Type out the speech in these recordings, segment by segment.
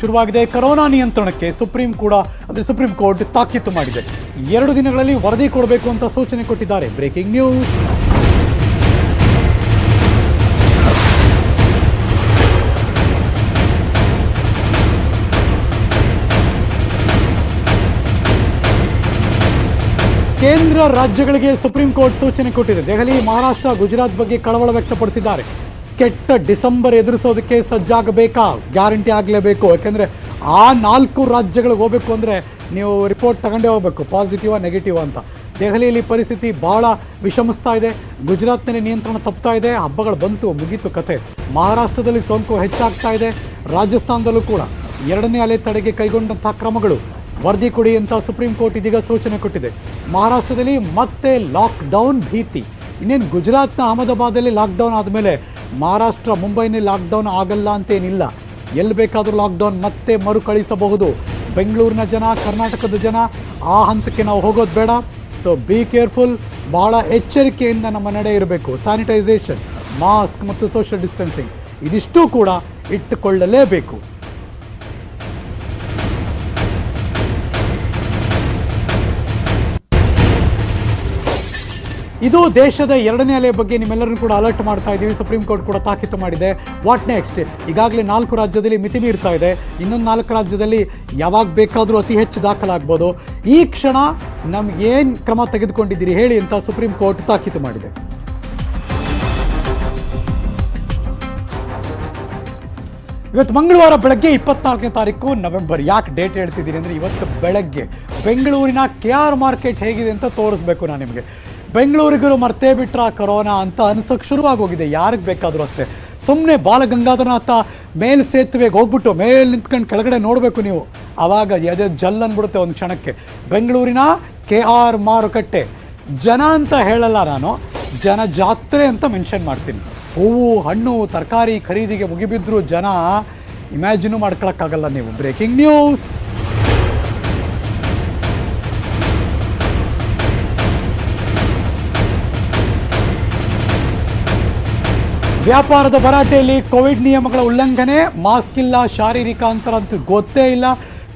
ಶುರುವಾಗಿದೆ. ಕೊರೋನಾ ನಿಯಂತ್ರಣಕ್ಕೆ supreme court ತಾಕೀತು ಮಾಡಿದೆ. 2 ದಿನಗಳಲ್ಲಿ ವರದಿ ಕೊಡಬೇಕು ಅಂತ ಸೂಚನೆ ಕೊಟ್ಟಿದ್ದಾರೆ. Breaking news. ಕೇಂದ್ರ ರಾಜ್ಯಗಳಿಗೆ ಸುಪ್ರೀಂ ಕೋರ್ಟ್ ಸೂಚನೆ ಕೊಟ್ಟಿದೆ. ದೆಹಲಿ, ಮಹಾರಾಷ್ಟ್ರ, ಗುಜರಾತ್ ಬಗ್ಗೆ ಕಳವಳ ವ್ಯಕ್ತಪಡಿಸಿದ್ದಾರೆ. ಕೆಟ್ಟ ಡಿಸೆಂಬರ್ ಎದುರಿಸೋದಕ್ಕೆ ಸಜ್ಜಾಗಬೇಕಾ? ಗ್ಯಾರಂಟಿ ಆಗಲೇಬೇಕು. ಯಾಕೆಂದರೆ ಆ 4 ರಾಜ್ಯಗಳಿಗೆ ಹೋಗಬೇಕು ಅಂದರೆ ನೀವು ರಿಪೋರ್ಟ್ ತಗೊಂಡೇ ಹೋಗಬೇಕು, ಪಾಸಿಟಿವ್ ನೆಗೆಟಿವ್ ಅಂತ. ದೆಹಲಿಯಲ್ಲಿ ಪರಿಸ್ಥಿತಿ ಭಾಳ ವಿಷಮಿಸ್ತಾ ಇದೆ. ಗುಜರಾತ್ನಲ್ಲಿ ನಿಯಂತ್ರಣ ತಪ್ತಾ ಇದೆ. ಹಬ್ಬಗಳು ಬಂತು, ಮುಗೀತು ಕತೆ. ಮಹಾರಾಷ್ಟ್ರದಲ್ಲಿ ಸೋಂಕು ಹೆಚ್ಚಾಗ್ತಾ ಇದೆ. ರಾಜಸ್ಥಾನದಲ್ಲೂ ಕೂಡ 2ನೇ ಅಲೆ ತಡೆಗೆ ಕೈಗೊಂಡಂಥ ಕ್ರಮಗಳು. ವರದಿ ಕೊಡಿ ಅಂತ ಸುಪ್ರೀಂ ಕೋರ್ಟ್ ಇದೀಗ ಸೂಚನೆ ಕೊಟ್ಟಿದೆ. ಮಹಾರಾಷ್ಟ್ರದಲ್ಲಿ ಮತ್ತೆ ಲಾಕ್ಡೌನ್ ಭೀತಿ. ಇನ್ನೇನು ಗುಜರಾತ್ನ ಅಹಮದಾಬಾದಲ್ಲಿ ಲಾಕ್ಡೌನ್ ಆದಮೇಲೆ ಮಹಾರಾಷ್ಟ್ರ, ಮುಂಬೈನಲ್ಲಿ ಲಾಕ್ಡೌನ್ ಆಗಲ್ಲ ಅಂತೇನಿಲ್ಲ. ಎಲ್ಲಿ ಬೇಕಾದರೂ ಲಾಕ್ಡೌನ್ ಮತ್ತೆ ಮರುಕಳಿಸಬಹುದು. ಬೆಂಗಳೂರಿನ ಜನ, ಕರ್ನಾಟಕದ ಜನ ಆ ಹಂತಕ್ಕೆ ನಾವು ಹೋಗೋದು ಬೇಡ. So be careful. ಭಾಳ ಎಚ್ಚರಿಕೆಯಿಂದ ನಮ್ಮ ನಡೆ ಇರಬೇಕು. ಸ್ಯಾನಿಟೈಸೇಷನ್, ಮಾಸ್ಕ್ ಮತ್ತು ಸೋಷಿಯಲ್ ಡಿಸ್ಟೆನ್ಸಿಂಗ್ ಇದಿಷ್ಟೂ ಕೂಡ ಇಟ್ಟುಕೊಳ್ಳಲೇಬೇಕು. ಇದು ದೇಶದ 2ನೇ ಅಲೆ ಬಗ್ಗೆ ನಿಮ್ಮೆಲ್ಲರೂ ಕೂಡ ಅಲರ್ಟ್ ಮಾಡ್ತಾ ಇದ್ದೀವಿ. ಸುಪ್ರೀಂ ಕೋರ್ಟ್ ಕೂಡ ತಾಕೀತು ಮಾಡಿದೆ. What next? ಈಗಾಗಲೇ 4 ರಾಜ್ಯದಲ್ಲಿ ಮಿತಿ ಮೀರ್ತಾ ಇದೆ. ಇನ್ನೊಂದು 4 ರಾಜ್ಯದಲ್ಲಿ ಯಾವಾಗ ಬೇಕಾದರೂ ಅತಿ ಹೆಚ್ಚು ದಾಖಲಾಗ್ಬೋದು. ಈ ಕ್ಷಣ ನಮಗೇನು ಕ್ರಮ ತೆಗೆದುಕೊಂಡಿದ್ದೀರಿ ಹೇಳಿ ಅಂತ ಸುಪ್ರೀಂ ಕೋರ್ಟ್ ತಾಕೀತು ಮಾಡಿದೆ. ಇವತ್ತು ಮಂಗಳವಾರ ಬೆಳಗ್ಗೆ 24ನೇ ತಾರೀಕು ನವೆಂಬರ್. ಯಾಕೆ ಡೇಟ್ ಹೇಳ್ತಿದ್ದೀನಿ ಅಂದರೆ ಇವತ್ತು ಬೆಳಗ್ಗೆ ಬೆಂಗಳೂರಿನ KR ಮಾರ್ಕೆಟ್ ಹೇಗಿದೆ ಅಂತ ತೋರಿಸ್ಬೇಕು ನಾನು ನಿಮಗೆ. ಬೆಂಗಳೂರಿಗರು ಮರ್ತೇ ಬಿಟ್ರ ಕೊರೋನಾ ಅಂತ ಅನ್ಸೋಕ್ಕೆ ಶುರುವಾಗೋಗಿದೆ. ಯಾರಿಗೆ ಬೇಕಾದರೂ ಅಷ್ಟೇ. ಸುಮ್ಮನೆ ಬಾಲಗಂಗಾಧರನಾಥ ಮೇಲ್ ಸೇತುವೆಗೆ ಹೋಗ್ಬಿಟ್ಟು ಮೇಲೆ ನಿಂತ್ಕೊಂಡು ಕೆಳಗಡೆ ನೋಡಬೇಕು ನೀವು. ಆವಾಗ ಎದೆ ಜಲ್ ಅಂದ್ಬಿಡುತ್ತೆ ಒಂದು ಕ್ಷಣಕ್ಕೆ. ಬೆಂಗಳೂರಿನ KR ಮಾರುಕಟ್ಟೆ ಜನ ಅಂತ ಹೇಳಲ್ಲ ನಾನು, ಜನ ಜಾತ್ರೆ ಅಂತ ಮೆನ್ಷನ್ ಮಾಡ್ತೀನಿ. ಹೂವು, ಹಣ್ಣು, ತರಕಾರಿ ಖರೀದಿಗೆ ಮುಗಿಬಿದ್ರು ಜನ. ಇಮ್ಯಾಜಿನು ಮಾಡ್ಕೊಳಕ್ಕಾಗಲ್ಲ ನೀವು. Breaking news. ವ್ಯಾಪಾರದ ಭರಾಟೆಯಲ್ಲಿ ಕೋವಿಡ್ ನಿಯಮಗಳ ಉಲ್ಲಂಘನೆ. ಮಾಸ್ಕ್ ಇಲ್ಲ, ಶಾರೀರಿಕ ಅಂತರ ಅಂತೂ ಗೊತ್ತೇ ಇಲ್ಲ.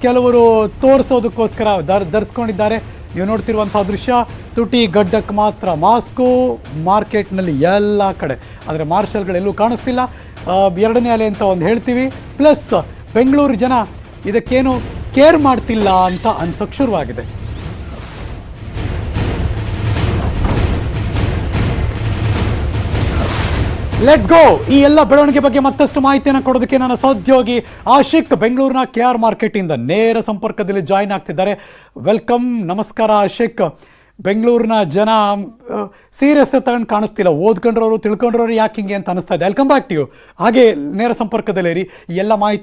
ಕೆಲವರು ತೋರಿಸೋದಕ್ಕೋಸ್ಕರ ಧರಿಸ್ಕೊಂಡಿದ್ದಾರೆ. ನೀವು ನೋಡ್ತಿರುವಂಥ ದೃಶ್ಯ, ತುಟಿ ಗಡ್ಡಕ್ಕೆ ಮಾತ್ರ ಮಾಸ್ಕು. ಮಾರ್ಕೆಟ್ನಲ್ಲಿ ಎಲ್ಲ ಕಡೆ, ಆದರೆ ಮಾರ್ಷಲ್ಗಳೆಲ್ಲೂ ಕಾಣಿಸ್ತಿಲ್ಲ. 2ನೇ ಅಲೆ ಅಂತ ಒಂದು ಹೇಳ್ತೀವಿ. ಪ್ಲಸ್ ಬೆಂಗಳೂರು ಜನ ಇದಕ್ಕೇನು ಕೇರ್ ಮಾಡ್ತಿಲ್ಲ ಅಂತ ಅನ್ಸೋಕ್ಕೆ ಶುರುವಾಗಿದೆ. Let's go. ಈ ಎಲ್ಲ ಬೆಳವಣಿಗೆ ಬಗ್ಗೆ ಮತ್ತಷ್ಟು ಮಾಹಿತಿಯನ್ನು ಕೊಡೋದಕ್ಕೆ ನನ್ನ ಸಹೋದ್ಯೋಗಿ ಆಶಿಕ್ ಬೆಂಗಳೂರಿನ KR ಮಾರ್ಕೆಟಿಂದ ನೇರ ಸಂಪರ್ಕದಲ್ಲಿ ಜಾಯಿನ್ ಆಗ್ತಿದ್ದಾರೆ. ವೆಲ್ಕಮ್, ನಮಸ್ಕಾರ ಆಶಿಕ್. ಬೆಂಗಳೂರಿನ ಜನ ಸೀರಿಯಸ್ ತಗೊಂಡು ಕಾಣಿಸ್ತಿಲ್ಲ. ಓದ್ಕೊಂಡ್ರವರು, ತಿಳ್ಕೊಂಡ್ರವರು ಯಾಕೆ ಹಿಂಗೆ ಅಂತ ಅನಿಸ್ತಾ ಇದೆ. Welcome back to you. ಹಾಗೆ ನೇರ ಸಂಪರ್ಕದಲ್ಲಿರಿ. ಈ ಎಲ್ಲ ಮಾಹಿತಿ